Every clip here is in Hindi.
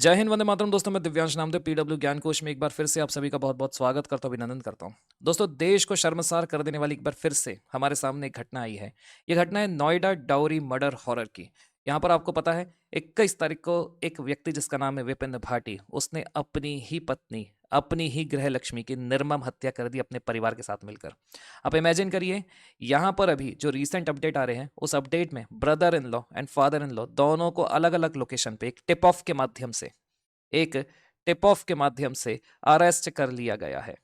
जय हिंद, वंदे मातरम। दोस्तों, मैं दिव्यांश नामदेव पीडब्ल्यू ज्ञान कोश में एक बार फिर से आप सभी का बहुत बहुत स्वागत करता हूं, अभिनंदन करता हूं। दोस्तों, देश को शर्मसार कर देने वाली एक बार फिर से हमारे सामने एक घटना आई है। ये घटना है नोएडा डाउरी मर्डर हॉरर की। यहाँ पर आपको पता है, 21 तारीख को एक व्यक्ति जिसका नाम है विपिन भाटी, उसने अपनी ही पत्नी, अपनी ही गृह लक्ष्मी की निर्मम हत्या कर दी अपने परिवार के साथ मिलकर। आप इमेजिन करिए, यहाँ पर अभी जो रीसेंट अपडेट आ रहे हैं, उस अपडेट में brother in law and father in law दोनों को अलग अलग लोकेशन पे एक टिप ऑफ के माध्यम से अरेस्ट कर लिया गया है।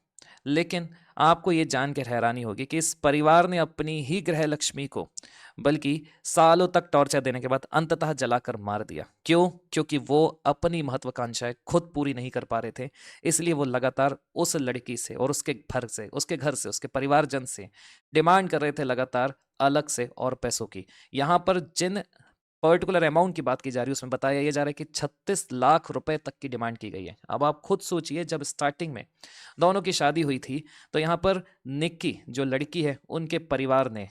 लेकिन आपको ये जान के हैरानी होगी कि इस परिवार ने अपनी ही गृह लक्ष्मी को बल्कि सालों तक टॉर्चर देने के बाद अंततः जलाकर मार दिया। क्यों? क्योंकि वो अपनी महत्वाकांक्षाएं खुद पूरी नहीं कर पा रहे थे। इसलिए वो लगातार उस लड़की से और उसके घर से, उसके परिवारजन से डिमांड कर रहे थे लगातार अलग से और पैसों की। यहाँ पर जिन पर्टिकुलर अमाउंट की बात की जा रही है, उसमें बताया ये जा रहा है कि 36 लाख रुपए तक की डिमांड की गई है। अब आप खुद सोचिए, जब स्टार्टिंग में दोनों की शादी हुई थी, तो यहाँ पर निक्की जो लड़की है, उनके परिवार ने,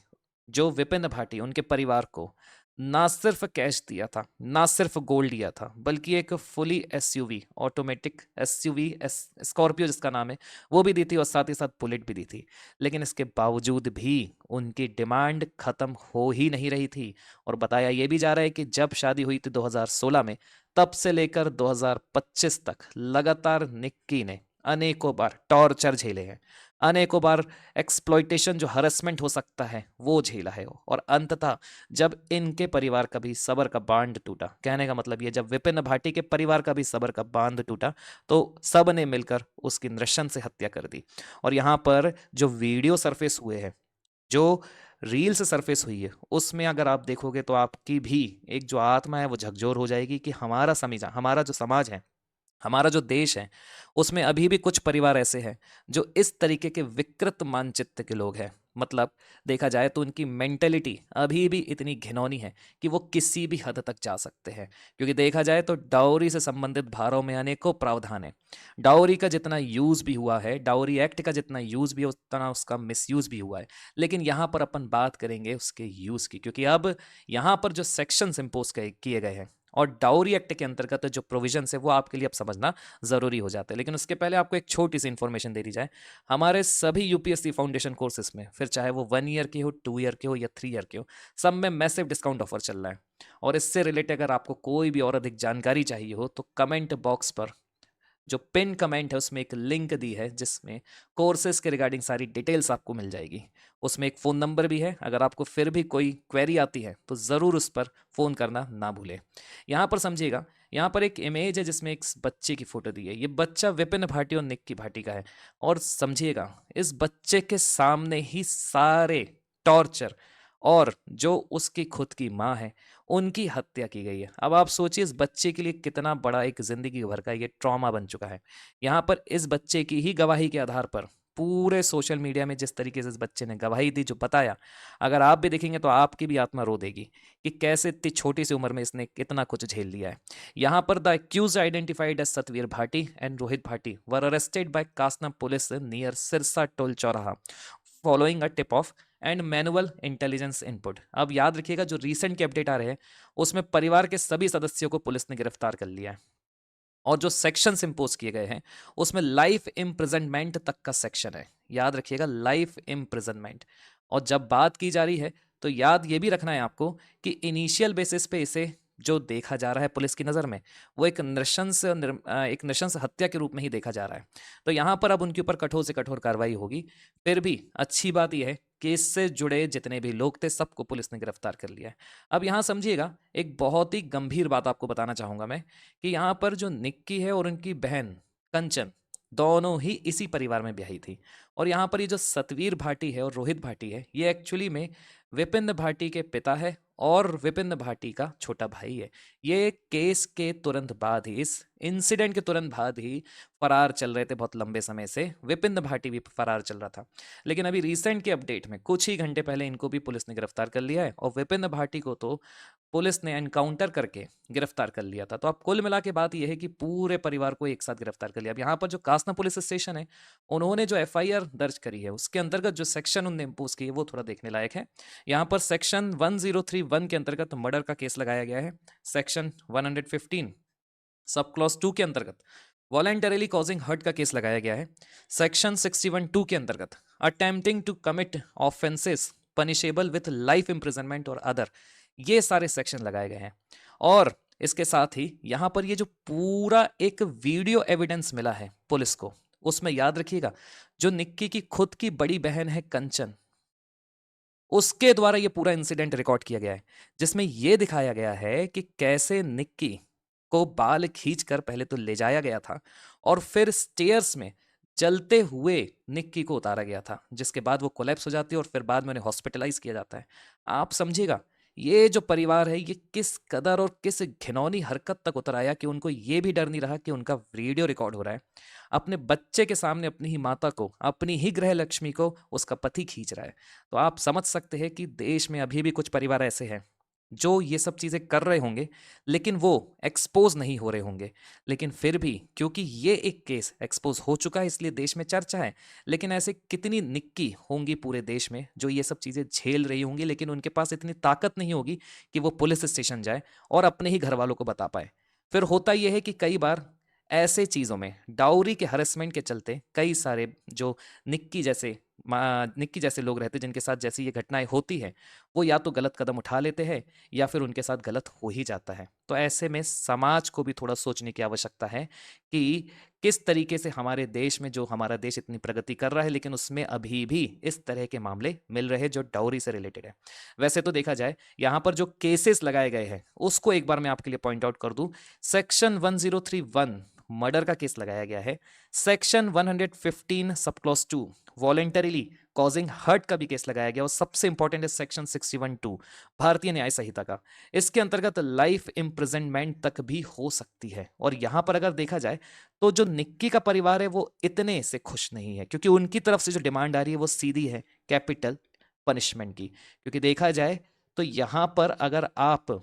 जो विपिन भाटी, उनके परिवार को ना सिर्फ कैश दिया था, ना सिर्फ गोल्ड दिया था, बल्कि एक fully SUV, automatic SUV Scorpio जिसका नाम है, वो भी दी थी और साथ ही साथ बुलेट भी दी थी। लेकिन इसके बावजूद भी उनकी डिमांड खत्म हो ही नहीं रही थी। और बताया ये भी जा रहा है कि जब शादी हुई थी 2016 में, तब से लेकर 2025 तक लगातार निक्की ने अनेकों बार टॉर्चर झेले हैं, अनेकों बार एक्सप्लॉइटेशन, जो हरेसमेंट हो सकता है, वो झेला है। और अंततः जब इनके परिवार का भी सबर का बांध टूटा, कहने का मतलब ये, जब विपिन भाटी के परिवार का भी सबर का बांध टूटा, तो सब ने मिलकर उसकी नृशंस से हत्या कर दी। और यहाँ पर जो वीडियो सरफेस हुए हैं, जो रील्स सरफेस हुई है, उसमें अगर आप देखोगे तो आपकी भी एक जो आत्मा है वो झकझोर हो जाएगी कि हमारा जो समाज है, हमारा जो देश है, उसमें अभी भी कुछ परिवार ऐसे हैं जो इस तरीके के विकृत मानचित्र के लोग हैं। मतलब देखा जाए तो उनकी मेंटेलिटी अभी भी इतनी घिनौनी है कि वो किसी भी हद तक जा सकते हैं। क्योंकि देखा जाए तो डाउरी से संबंधित धाराओं में अनेकों प्रावधान है। डाउरी का जितना यूज भी हुआ है, डाउरी एक्ट का जितना यूज भी है, उतना उसका मिसयूज भी हुआ है। लेकिन यहाँ पर अपन बात करेंगे उसके यूज की, क्योंकि अब यहाँ पर जो सेक्शंस इंपोज किए गए हैं और डाउरी एक्ट के अंतर्गत जो प्रोविजंस है, वो आपके लिए अब समझना जरूरी हो जाता है। लेकिन उसके पहले आपको एक छोटी सी इंफॉर्मेशन दे दी जाए। हमारे सभी यूपीएससी फाउंडेशन कोर्सेज में, फिर चाहे वो 1 ईयर के हो, 2 ईयर के हो या 3 ईयर के हो, सब में मैसिव डिस्काउंट ऑफर चल रहा है। और इससे रिलेटेड अगर आपको कोई भी और अधिक जानकारी चाहिए हो, तो कमेंट बॉक्स पर जो पिन कमेंट है, उसमें एक लिंक दी है जिसमें कोर्सेज के रिगार्डिंग सारी डिटेल्स आपको मिल जाएगी। उसमें एक फ़ोन नंबर भी है। अगर आपको फिर भी कोई क्वेरी आती है तो ज़रूर उस पर फ़ोन करना ना भूलें। यहाँ पर समझिएगा, यहाँ पर एक इमेज है जिसमें एक बच्चे की फ़ोटो दी है। ये बच्चा विपिन भाटी और निक्की भाटी का है। और समझिएगा, इस बच्चे के सामने ही सारे टॉर्चर और जो उसकी खुद की माँ है, उनकी हत्या की गई है। अब आप सोचिए, इस बच्चे के लिए कितना बड़ा एक जिंदगी भर का ये ट्रॉमा बन चुका है। यहाँ पर इस बच्चे की ही गवाही के आधार पर पूरे सोशल मीडिया में जिस तरीके से इस बच्चे ने गवाही दी, जो बताया, अगर आप भी देखेंगे तो आपकी भी आत्मा रो देगी कि कैसे इतनी छोटी सी उम्र में इसने कितना कुछ झेल लिया है। यहाँ पर the accused identified as Satveer Bhati and Rohit Bhati were arrested by Kasna police near Sirsa toll chauraha following a tip off and manual intelligence input. अब याद रखिएगा, जो रीसेंट के अपडेट आ रहे हैं, उसमें परिवार के सभी सदस्यों को पुलिस ने गिरफ्तार कर लिया है। और जो सेक्शंस इंपोज किए गए हैं, उसमें लाइफ इम्प्रिजनमेंट तक का सेक्शन है। याद रखिएगा, लाइफ इम्प्रिजनमेंट। और जब बात की जा रही है, तो याद ये भी रखना है आपको कि इनिशियल बेसिस पे इसे जो देखा जा रहा है पुलिस की नज़र में, वो एक नृशंस हत्या के रूप में ही देखा जा रहा है। तो यहाँ पर अब उनके ऊपर कठोर से कठोर कार्रवाई होगी। फिर भी अच्छी बात यह है कि इससे जुड़े जितने भी लोग थे, सबको पुलिस ने गिरफ्तार कर लिया है। अब यहाँ समझिएगा, एक बहुत ही गंभीर बात आपको बताना चाहूंगा मैं, कि यहाँ पर जो निक्की है और उनकी बहन कंचन, दोनों ही इसी परिवार में ब्याही थी। और यहाँ पर ये जो सतवीर भाटी है और रोहित भाटी है, ये एक्चुअली में विपिन भाटी के पिता है और विपिन भाटी का छोटा भाई है। ये केस के तुरंत बाद ही, इस इंसिडेंट के तुरंत बाद ही फरार चल रहे थे। बहुत लंबे समय से विपिन भाटी भी फरार चल रहा था। लेकिन अभी रिसेंट के अपडेट में कुछ ही घंटे पहले इनको भी पुलिस ने गिरफ्तार कर लिया है। और विपिन भाटी को तो पुलिस ने एनकाउंटर करके गिरफ्तार कर लिया था। तो अब कुल मिला के बात यह है कि पूरे परिवार को एक साथ गिरफ्तार कर लिया। अब यहाँ पर जो कासना पुलिस स्टेशन है, उन्होंने जो एफआईआर दर्ज करी है, उसके अंतर्गत जो सेक्शन उन्होंने इम्पोज की है, वो थोड़ा देखने लायक है। यहाँ पर सेक्शन 1031 के अंतर्गत मर्डर का केस लगाया गया है। सेक्शन 115 सब क्लॉज 2 के अंतर्गत वॉलेंटरीली कॉजिंग हर्ट का केस लगाया गया है। सेक्शन 61(2) के अंतर्गत attempting to commit offences punishable with life imprisonment और अदर, ये सारे सेक्शन लगाए गए हैं। और इसके साथ ही यहां पर ये जो पूरा एक वीडियो एविडेंस मिला है पुलिस को, उसमें याद रखिएगा जो निक्की की खुद की बड़ी बहन है कंचन, उसके द्वारा ये पूरा इंसिडेंट रिकॉर्ड किया गया है, जिसमें यह दिखाया गया है कि कैसे निक्की को बाल खींचकर पहले तो ले जाया गया था और फिर स्टेयर्स में चलते हुए निक्की को उतारा गया था, जिसके बाद वो कोलैप्स हो जाती है और फिर बाद में उन्हें हॉस्पिटलाइज किया जाता है। आप समझिएगा ये जो परिवार है ये किस कदर और किस घिनौनी हरकत तक उतर आया कि उनको ये भी डर नहीं रहा कि उनका वीडियो रिकॉर्ड हो रहा है। अपने बच्चे के सामने अपनी ही माता को, अपनी ही गृह लक्ष्मी को उसका पति खींच रहा है। तो आप समझ सकते हैं कि देश में अभी भी कुछ परिवार ऐसे हैं जो ये सब चीज़ें कर रहे होंगे, लेकिन वो एक्सपोज नहीं हो रहे होंगे। लेकिन फिर भी क्योंकि ये एक केस एक्सपोज हो चुका है इसलिए देश में चर्चा है। लेकिन ऐसे कितनी निक्की होंगी पूरे देश में जो ये सब चीज़ें झेल रही होंगी, लेकिन उनके पास इतनी ताकत नहीं होगी कि वो पुलिस स्टेशन जाए और अपने ही घर वालों को बता पाए। फिर होता यह है कि कई बार ऐसे चीज़ों में डाउरी के हरेसमेंट के चलते कई सारे जो निक्की जैसे लोग रहते हैं जिनके साथ जैसी ये घटनाएं होती हैं, वो या तो गलत कदम उठा लेते हैं या फिर उनके साथ गलत हो ही जाता है। तो ऐसे में समाज को भी थोड़ा सोचने की आवश्यकता है कि किस तरीके से हमारे देश में, जो हमारा देश इतनी प्रगति कर रहा है लेकिन उसमें अभी भी इस तरह के मामले मिल रहे हैं जो डाउरी से रिलेटेड है। वैसे तो देखा जाए यहाँ पर जो केसेस लगाए गए हैं उसको एक बार मैं आपके लिए पॉइंट आउट कर दूं। सेक्शन 1031 मर्डर का केस लगाया गया है। Section 115 sub clause 2 voluntarily causing hurt का भी केस लगाया गया और सबसे इंपॉर्टेंट है सेक्शन 61(2) भारतीय न्याय संहिता का। इसके अंतर्गत लाइफ इम्प्रिजनमेंट तक भी हो सकती है। और यहां पर अगर देखा जाए तो जो निक्की का परिवार है वो इतने से खुश नहीं है, क्योंकि उनकी तरफ से जो डिमांड आ रही है वो सीधी है कैपिटल पनिशमेंट की। क्योंकि देखा जाए तो यहां पर अगर आप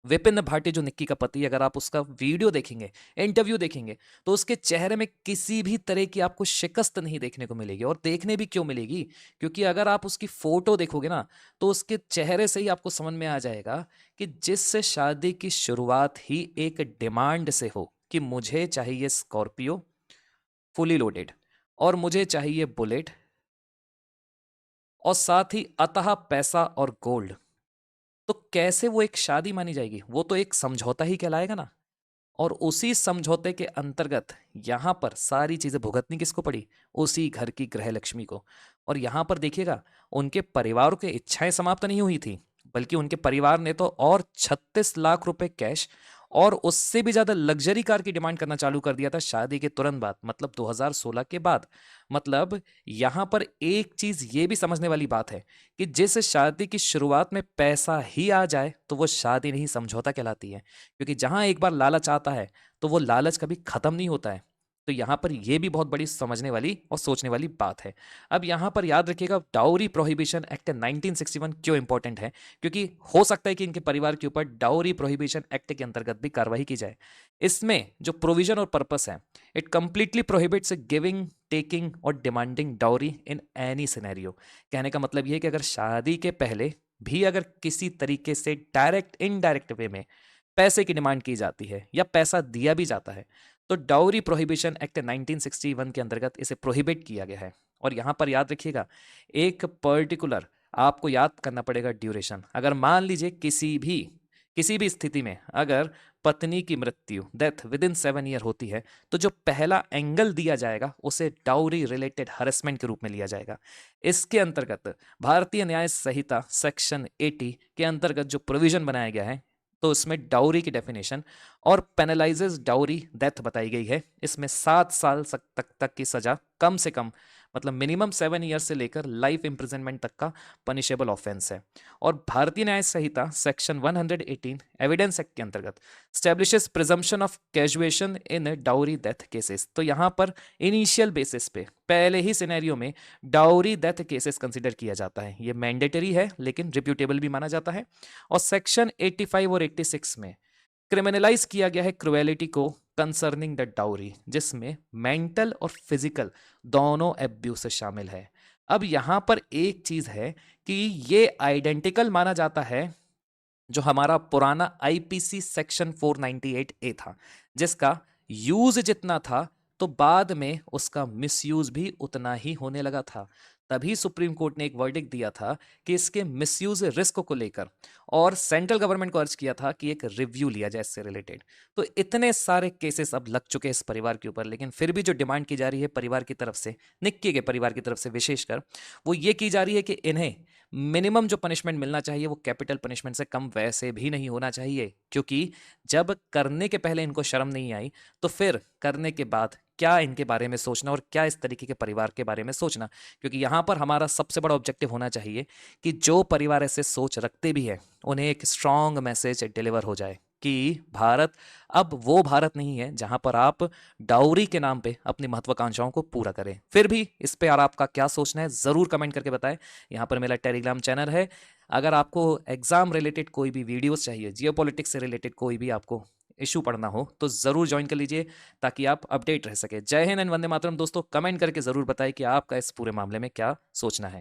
विपिन भाटी जो निक्की का पति, अगर आप उसका वीडियो देखेंगे, इंटरव्यू देखेंगे, तो उसके चेहरे में किसी भी तरह की आपको शिकस्त नहीं देखने को मिलेगी। और देखने भी क्यों मिलेगी, क्योंकि अगर आप उसकी फोटो देखोगे ना तो उसके चेहरे से ही आपको समझ में आ जाएगा कि जिससे शादी की शुरुआत ही एक डिमांड से हो कि मुझे चाहिए स्कॉर्पियो फुली लोडेड और मुझे चाहिए बुलेट और साथ ही अतः पैसा और गोल्ड, तो कैसे वो एक शादी मानी जाएगी? वो तो एक समझौता ही कहलाएगा ना। और उसी समझौते के अंतर्गत यहां पर सारी चीजें भुगतनी किसको पड़ी? उसी घर की गृह लक्ष्मी को। और यहां पर देखिएगा उनके परिवार की इच्छाएं समाप्त नहीं हुई थी, बल्कि उनके परिवार ने तो और 36 लाख रुपए कैश और उससे भी ज्यादा लग्जरी कार की डिमांड करना चालू कर दिया था शादी के तुरंत बाद, मतलब 2016 के बाद। मतलब यहां पर एक चीज ये भी समझने वाली बात है कि जिस शादी की शुरुआत में पैसा ही आ जाए तो वो शादी नहीं समझौता कहलाती है। क्योंकि जहां एक बार लालच आता है तो वो लालच कभी खत्म नहीं होता है। तो यहां पर यह भी बहुत बड़ी समझने वाली और सोचने वाली बात है। अब यहां पर याद रखिएगा डाउरी प्रोहिबिशन एक्ट 1961 क्यों इंपॉर्टेंट है, क्योंकि हो सकता है कि इनके परिवार के ऊपर डाउरी प्रोहिबिशन एक्ट के अंतर्गत भी कार्रवाई की जाए। इसमें जो प्रोविजन और पर्पस है, it completely prohibits giving, taking और demanding dowry in any scenario. कहने का मतलब यह है कि अगर शादी के पहले भी अगर किसी तरीके से डायरेक्ट इनडायरेक्ट वे में पैसे की डिमांड की जाती है या पैसा दिया भी जाता है, तो डाउरी प्रोहिबिशन एक्ट 1961 के अंतर्गत इसे प्रोहिबिट किया गया है। और यहां पर याद रखिएगा एक पर्टिकुलर आपको याद करना पड़ेगा ड्यूरेशन। अगर मान लीजिए किसी भी स्थिति में अगर पत्नी की मृत्यु, डेथ विद इन 7 ईयर होती है, तो जो पहला एंगल दिया जाएगा उसे डाउरी रिलेटेड हरेसमेंट के रूप में लिया जाएगा। इसके अंतर्गत भारतीय न्याय संहिता सेक्शन 80 के अंतर्गत जो प्रोविजन बनाया गया है, तो इसमें डाउरी की डेफिनेशन और पेनलाइजेस डाउरी डेथ बताई गई है। इसमें 7 साल तक की सजा, कम से कम मतलब मिनिमम 7 ईयर से लेकर लाइफ इम्प्रिजनमेंट तक का पनिशेबल ऑफेंस है। और भारतीय न्याय संहिता सेक्शन 118 एविडेंस एक्ट के अंतर्गत establishes presumption of causation in dowry death cases. तो यहां पर इनिशियल बेसिस पे पहले ही सिनेरियो में डाउरी डेथ केसेस कंसिडर किया जाता है। ये मैंडेटरी है लेकिन रिप्यूटेबल भी माना जाता है। और सेक्शन 85 और 86 में क्रिमिनलाइज किया गया है क्रुएलिटी को कंसर्निंग द डाउरी, जिसमें मेंटल और फिजिकल दोनों एब्यूज शामिल है। अब यहां पर एक चीज है कि ये आइडेंटिकल माना जाता है जो हमारा पुराना आईपीसी सेक्शन 498 ए था, जिसका यूज जितना था तो बाद में उसका मिसयूज भी उतना ही होने लगा था। तभी सुप्रीम कोर्ट ने एक वर्डिक्ट दिया था कि इसके मिसयूज रिस्क को लेकर, और सेंट्रल गवर्नमेंट को अर्ज किया था कि एक रिव्यू लिया जाए इससे रिलेटेड। तो इतने सारे केसेस अब लग चुके हैं इस परिवार के ऊपर, लेकिन फिर भी जो डिमांड की जा रही है परिवार की तरफ से, निक्की के परिवार की तरफ से विशेषकर, वो ये की जा रही है कि इन्हें मिनिमम जो पनिशमेंट मिलना चाहिए वो कैपिटल पनिशमेंट से कम वैसे भी नहीं होना चाहिए, क्योंकि जब करने के पहले इनको शर्म नहीं आई तो फिर करने के बाद क्या इनके बारे में सोचना और क्या इस तरीके के परिवार के बारे में सोचना। क्योंकि यहाँ पर हमारा सबसे बड़ा ऑब्जेक्टिव होना चाहिए कि जो परिवार ऐसे सोच रखते भी है उन्हें एक स्ट्रांग मैसेज डिलीवर हो जाए कि भारत अब वो भारत नहीं है जहां पर आप डाउरी के नाम पे अपनी महत्वाकांक्षाओं को पूरा करें। फिर भी इस पे यार आपका क्या सोचना है जरूर कमेंट करके बताएं। यहाँ पर मेरा टेलीग्राम चैनल है, अगर आपको एग्जाम रिलेटेड कोई भी वीडियोस चाहिए, जियोपॉलिटिक्स से रिलेटेड कोई भी आपको इशू पढ़ना हो तो जरूर ज्वाइन कर लीजिए ताकि आप अपडेट रह सके। जय हिंद एंड वंदे मातरम दोस्तों, कमेंट करके जरूर बताएं कि आपका इस पूरे मामले में क्या सोचना है।